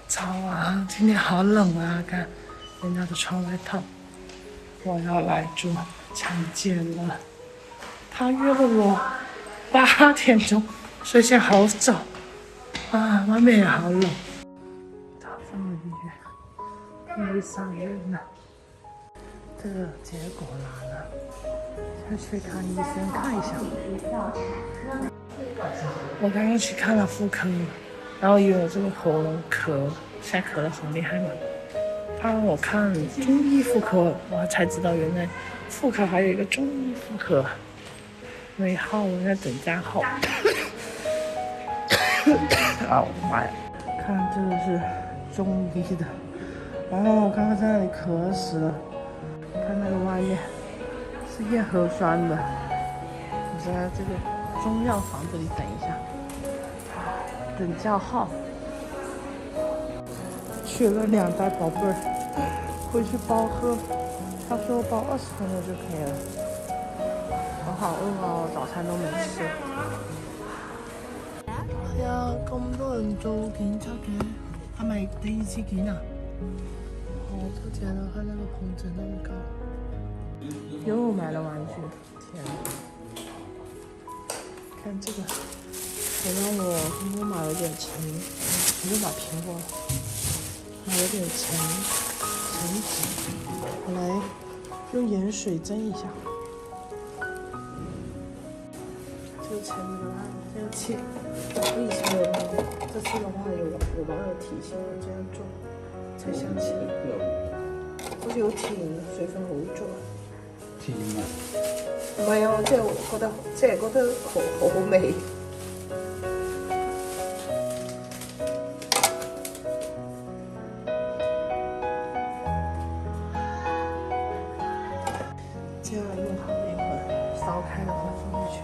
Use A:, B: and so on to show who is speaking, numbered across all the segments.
A: 早啊，今天好冷啊！看人家的穿外套，我要来做产检了。他约了我8点钟，睡现好早啊！外面也好冷。他上了医院，没上院呢。这个结果拿了，先去看医生看一下。我刚刚去看了妇科，然后因为我这个喉咙咳，现在咳得很厉害嘛。他让我看中医妇科，我才知道原来妇科还有一个中医妇科。没号，我在等加号。啊，我的妈呀！看这个是中医的，然后我刚刚在那里渴死了。看那个外面是验核酸的，我在这个中药房这里等一下，等叫号。取了2袋宝贝儿，回去包喝。他说包20分钟就可以了。我好饿哦，早餐都没吃。哎呀，咁多人做檢測嘅，係咪第一次檢啊？好多錢啊！看那個紅疹那麼高。又買了玩具，天哪！看这个，我让我跟我买有点沉，我就买苹果了，买有点沉纸，我来用盐水蒸一下。这个橙子的话，这样切，我以前有弄过，这次的话有网友提醒我这样做，才想起来。好似好甜，水分好足。甜啊！唔係啊，我即係覺得，好味。这样用好了一会儿，烧开了再放进去，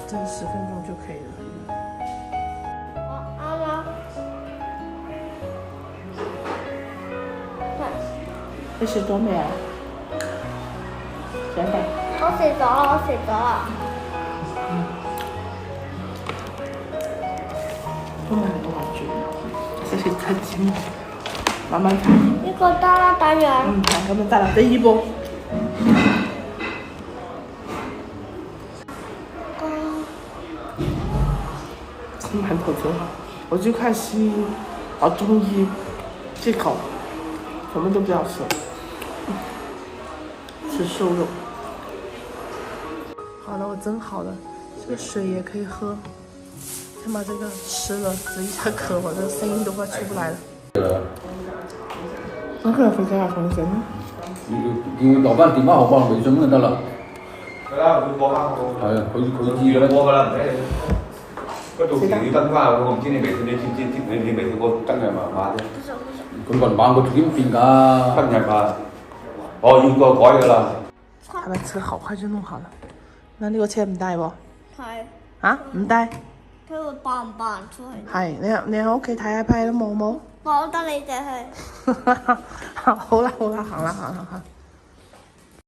A: 蒸10分钟就可以了。
B: 啱啦。
A: 你食咗未啊？想吧。
B: 我食咗啦，我食咗啦。
A: 都買很多玩具，這些太積木，慢慢看。
B: 呢個得啦，等陣。
A: 看他們帶了第一波。吃馒頭挺好，我就看西醫，中醫忌口，什麼都不要吃，吃瘦肉。好了，我蒸好了，这个水也可以喝。先把这个吃了，止一下渴，我这声音都快出不来了。我可能回家要重新。
C: 叫老闆電話號碼微信就得啦。
D: 係啦，會播翻好。
C: 係啊，佢知㗎啦。
D: 播㗎啦，唔使你。嗰到時要登翻，我唔知你微信，你知唔知？你微信個登係密碼啫。
C: 佢文版佢點變㗎？
D: 登入啊！哦，要個改㗎啦。
A: 他們車好快就弄好了。那呢個車唔帶喎？
B: 係。
A: 啊？唔帶？
B: 佢會扮唔扮出去？
A: 係，你喺屋企睇 iPad 都冇冇？
B: 我得你哋去。
A: 好啦，行啦。